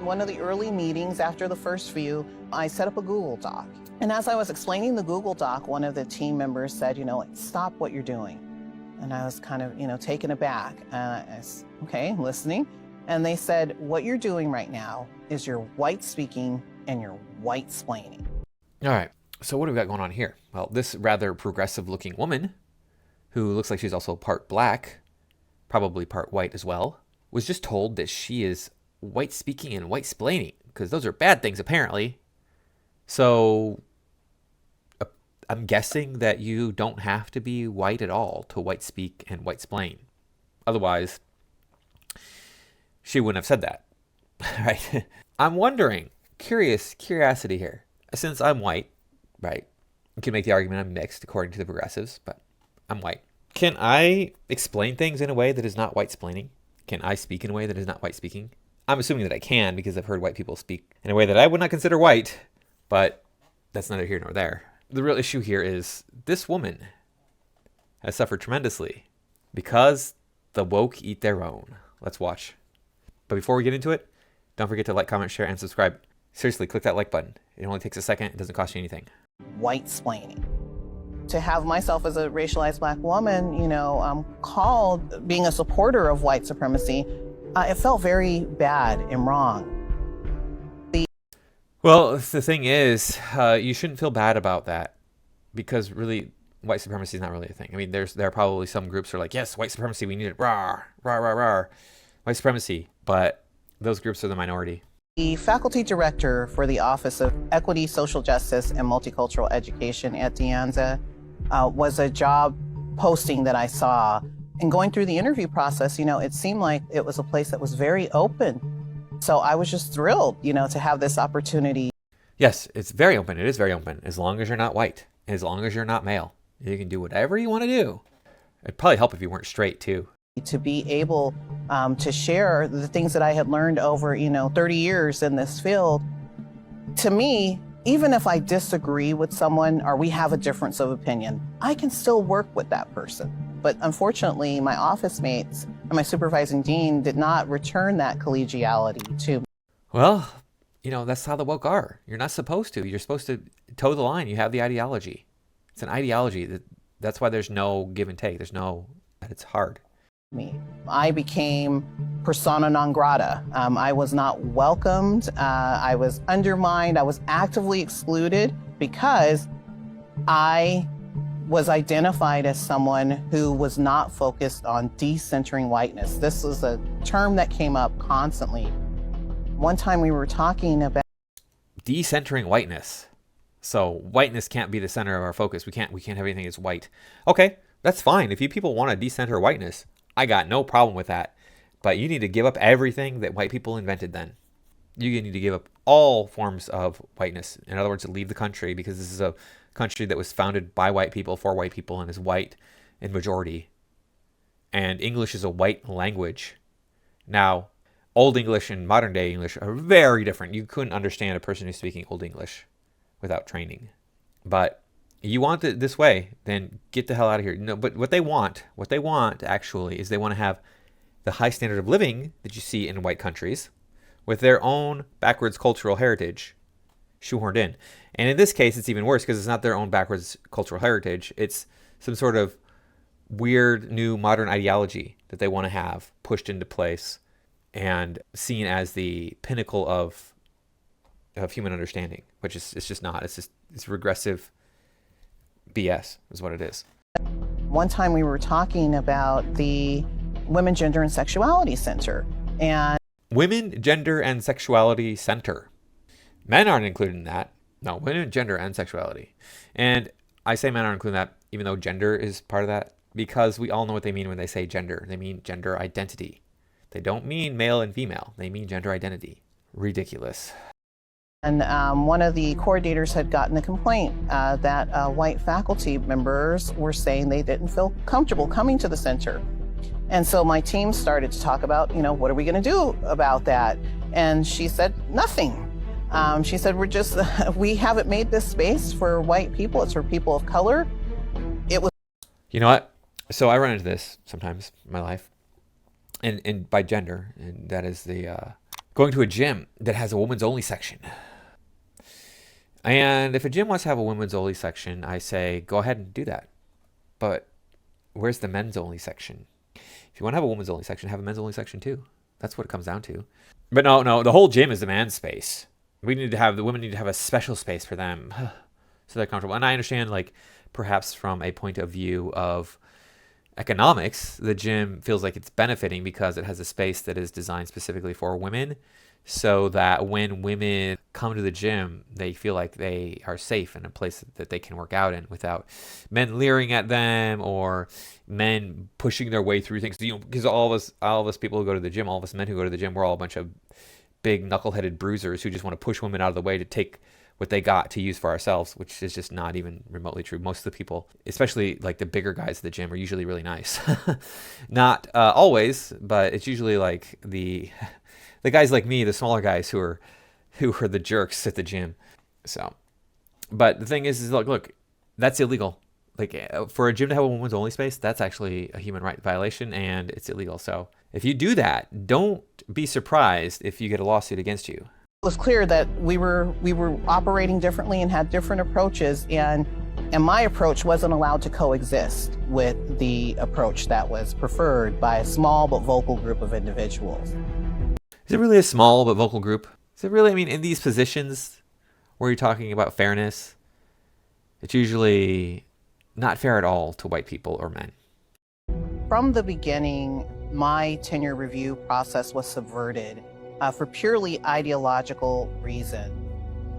One of the early meetings after the first view, I set up a Google Doc. And as I was explaining the Google Doc, one of the team members said, stop what you're doing. And I was kind of, taken aback. I was, okay, listening. And they said, what you're doing right now is you're white speaking and you're white-splaining. All right. So what do we got going on here? Well, this rather progressive looking woman, who looks like she's also part black, probably part white as well, was just told that she is white speaking and white splaining, because those are bad things apparently. So I'm guessing that you don't have to be white at all to white speak and white splain. Otherwise, she wouldn't have said that, right? I'm wondering, curiosity here. Since I'm white, right? You can make the argument I'm mixed according to the progressives, but I'm white. Can I explain things in a way that is not white splaining? Can I speak in a way that is not white speaking? I'm assuming that I can, because I've heard white people speak in a way that I would not consider white, but that's neither here nor there. The real issue here is this woman has suffered tremendously because the woke eat their own. Let's watch. But before we get into it, don't forget to like, comment, share, and subscribe. Seriously, click that like button. It only takes a second. It doesn't cost you anything. White-splaining. To have myself as a racialized black woman, called being a supporter of white supremacy, it felt very bad and wrong. Well, the thing is, you shouldn't feel bad about that, because really, white supremacy is not really a thing. I mean, there are probably some groups who are like, yes, white supremacy, we need it, rah, rah, rah, rah, white supremacy. But those groups are the minority. The faculty director for the Office of Equity, Social Justice, and Multicultural Education at DeAnza was a job posting that I saw. And going through the interview process, it seemed like it was a place that was very open. So I was just thrilled, to have this opportunity. Yes, it's very open. It is very open. As long as you're not white, as long as you're not male, you can do whatever you want to do. It'd probably help if you weren't straight too. To be able to share the things that I had learned over, 30 years in this field. To me, even if I disagree with someone or we have a difference of opinion, I can still work with that person. But unfortunately, my office mates and my supervising dean did not return that collegiality to me. Well, that's how the woke are. You're not supposed to. You're supposed to toe the line. You have the ideology. It's an ideology. That's why there's no give and take. It's hard. I became persona non grata. I was not welcomed. I was undermined. I was actively excluded because I was identified as someone who was not focused on decentering whiteness. This was a term that came up constantly. One time we were talking about decentering whiteness. So whiteness can't be the center of our focus. We can't have anything that's white. Okay, that's fine. If you people want to decenter whiteness, I got no problem with that. But you need to give up everything that white people invented then. You need to give up all forms of whiteness. In other words, leave the country, because this is a country that was founded by white people for white people and is white in majority. And English is a white language. Now, Old English and modern day English are very different. You couldn't understand a person who's speaking Old English without training. But you want it this way, then get the hell out of here. No, but what they want actually is they want to have the high standard of living that you see in white countries with their own backwards cultural heritage shoehorned in. And in this case, it's even worse because it's not their own backwards cultural heritage. It's some sort of weird new modern ideology that they want to have pushed into place and seen as the pinnacle of human understanding, which is it's just not. It's regressive BS is what it is. One time we were talking about the Women, Gender, and Sexuality Center. And Women, Gender, and Sexuality Center. Men aren't included in that. No, women, gender, and sexuality. And I say men aren't included in that, even though gender is part of that, because we all know what they mean when they say gender. They mean gender identity. They don't mean male and female. They mean gender identity. Ridiculous. And one of the coordinators had gotten a complaint that white faculty members were saying they didn't feel comfortable coming to the center. And so my team started to talk about, what are we going to do about that? And she said, nothing. She said, we haven't made this space for white people. It's for people of color. It was. You know what? So I run into this sometimes in my life. And by gender, and that is the going to a gym that has a women's only section. And if a gym wants to have a women's only section, I say, go ahead and do that. But where's the men's only section? If you want to have a women's only section, have a men's only section too. That's what it comes down to. But no, the whole gym is the man's space. The women need to have a special space for them so they're comfortable. And I understand, like, perhaps from a point of view of economics, the gym feels like it's benefiting because it has a space that is designed specifically for women, so that when women come to the gym, they feel like they are safe in a place that they can work out in without men leering at them or men pushing their way through things. Because all of us people who go to the gym, all of us men who go to the gym, we're all a bunch of big knuckleheaded bruisers who just want to push women out of the way to take what they got to use for ourselves, which is just not even remotely true. Most of the people, especially like the bigger guys at the gym, are usually really nice. Not always, but it's usually like the guys like me, the smaller guys who are the jerks at the gym. So, but the thing is look, that's illegal. Like, for a gym to have a women's only space, that's actually a human right violation and it's illegal. So if you do that, don't be surprised if you get a lawsuit against you. It was clear that we were operating differently and had different approaches, and my approach wasn't allowed to coexist with the approach that was preferred by a small but vocal group of individuals. Is it really a small but vocal group? Is it really, I mean, in these positions where you're talking about fairness, it's usually not fair at all to white people or men. From the beginning, my tenure review process was subverted for purely ideological reasons.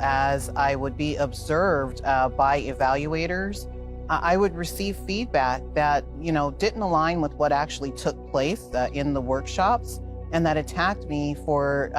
As I would be observed by evaluators, I would receive feedback that, didn't align with what actually took place in the workshops, and that attacked me for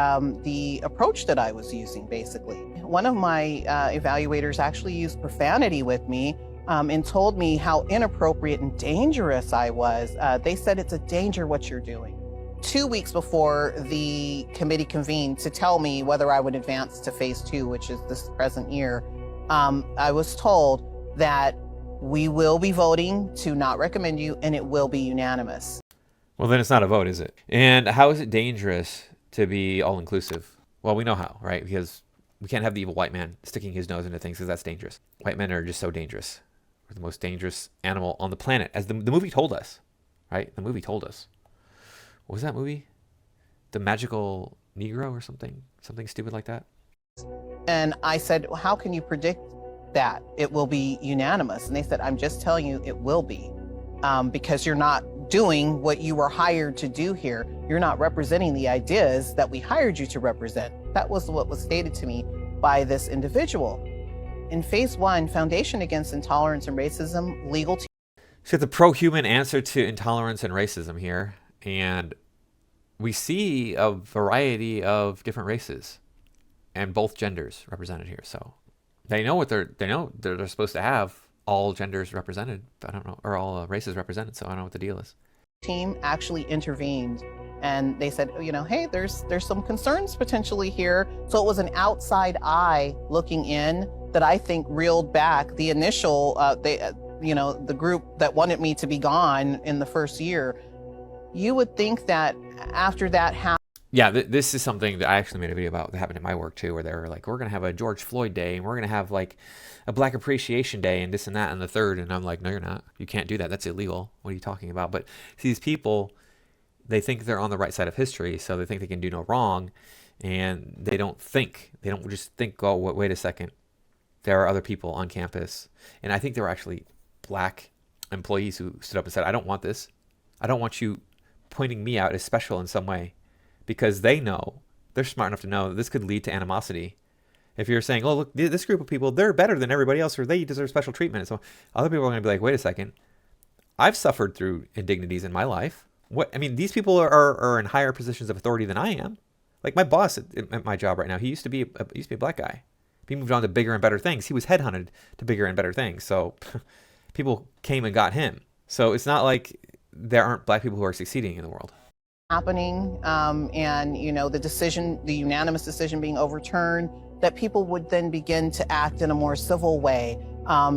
the approach that I was using, basically. One of my evaluators actually used profanity with me and told me how inappropriate and dangerous I was. They said, "It's a danger what you're doing." 2 weeks before the committee convened to tell me whether I would advance to phase 2, which is this present year, I was told that we will be voting to not recommend you and it will be unanimous. Well, then it's not a vote, is it? And how is it dangerous to be all-inclusive? Well, we know how, right? Because we can't have the evil white man sticking his nose into things because that's dangerous. White men are just so dangerous. We're the most dangerous animal on the planet, as the movie told us, right? The movie told us. What was that movie? The Magical Negro or something stupid like that. And I said, well, how can you predict that it will be unanimous? And they said, I'm just telling you it will be, because you're not doing what you were hired to do here. You're not representing the ideas that we hired you to represent. That was what was stated to me by this individual. In phase 1, Foundation Against Intolerance and Racism, legal team. So the pro-human answer to intolerance and racism here. And we see a variety of different races and both genders represented here. So they know they're supposed to have all genders represented, but I don't know, or all races represented. So I don't know what the deal is. Team actually intervened and they said, hey, there's some concerns potentially here. So it was an outside eye looking in that I think reeled back the initial, the group that wanted me to be gone in the first year. You would think that after that happened. Yeah, this is something that I actually made a video about that happened in my work too, where they were like, we're going to have a George Floyd day and we're going to have like a Black Appreciation Day and this and that and the third. And I'm like, no, you're not. You can't do that. That's illegal. What are you talking about? But these people, they think they're on the right side of history. So they think they can do no wrong. And they don't just think, oh, wait a second. There are other people on campus. And I think there were actually Black employees who stood up and said, I don't want this. I don't want you pointing me out as special in some way, because they're smart enough to know that this could lead to animosity. If you're saying, oh, look, this group of people, they're better than everybody else, or they deserve special treatment. So other people are going to be like, wait a second, I've suffered through indignities in my life. These people are in higher positions of authority than I am. Like my boss at my job right now, he used to be a Black guy. He moved on to bigger and better things. He was headhunted to bigger and better things. So people came and got him. So it's not like there aren't Black people who are succeeding in the world. Happening, and the unanimous decision being overturned, that people would then begin to act in a more civil way,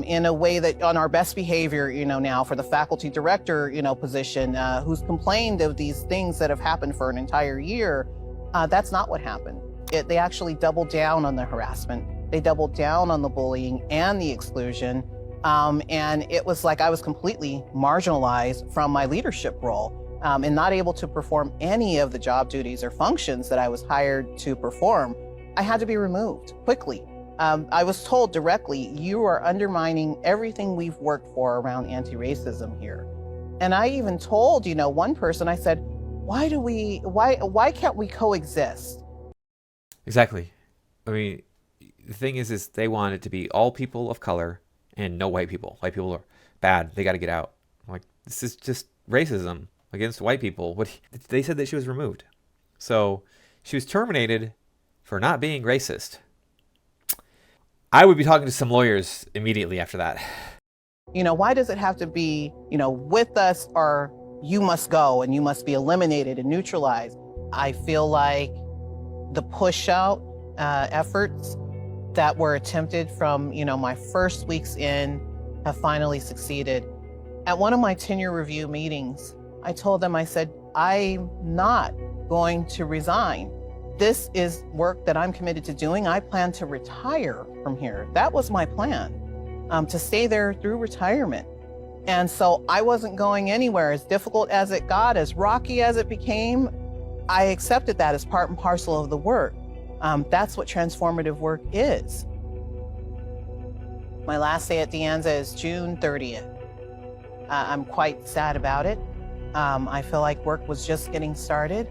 in a way that on our best behavior, now for the faculty director, position, who's complained of these things that have happened for an entire year, That's not what happened. They actually doubled down on the harassment. They doubled down on the bullying and the exclusion. And it was like I was completely marginalized from my leadership role and not able to perform any of the job duties or functions that I was hired to perform. I had to be removed quickly. I was told directly, you are undermining everything we've worked for around anti-racism here. And I even told, one person, I said, why can't we coexist? Exactly. I mean, the thing is they want it to be all people of color and no white people. White people are bad. They got to get out. I'm like, this is just racism against white people. They said that she was removed. So she was terminated for not being racist. I would be talking to some lawyers immediately after that. Why does it have to be, with us, or you must go and you must be eliminated and neutralized? I feel like the push out efforts that were attempted from, my first weeks in have finally succeeded. At one of my tenure review meetings, I told them, I said, I'm not going to resign. This is work that I'm committed to doing. I plan to retire from here. That was my plan, to stay there through retirement. And so I wasn't going anywhere. As difficult as it got, as rocky as it became, I accepted that as part and parcel of the work. That's what transformative work is. My last day at DeAnza is June 30th. I'm quite sad about it. I feel like work was just getting started.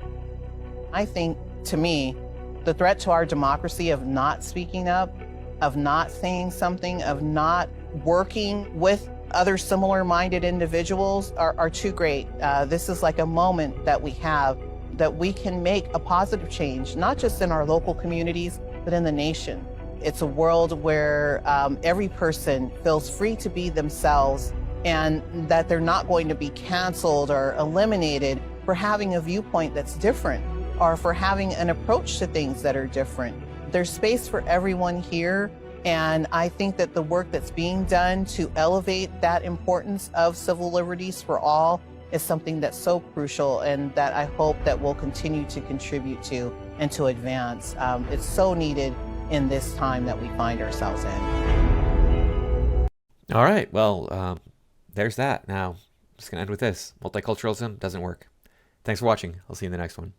I think, to me, the threat to our democracy of not speaking up, of not saying something, of not working with other similar-minded individuals are too great. This is like a moment that we have that we can make a positive change, not just in our local communities, but in the nation. It's a world where every person feels free to be themselves and that they're not going to be canceled or eliminated for having a viewpoint that's different or for having an approach to things that are different. There's space for everyone here. And I think that the work that's being done to elevate that importance of civil liberties for all is something that's so crucial and that I hope that we'll continue to contribute to and to advance. It's so needed in this time that we find ourselves in. All right. Well, there's that. Now, I'm just going to end with this. Multiculturalism doesn't work. Thanks for watching. I'll see you in the next one.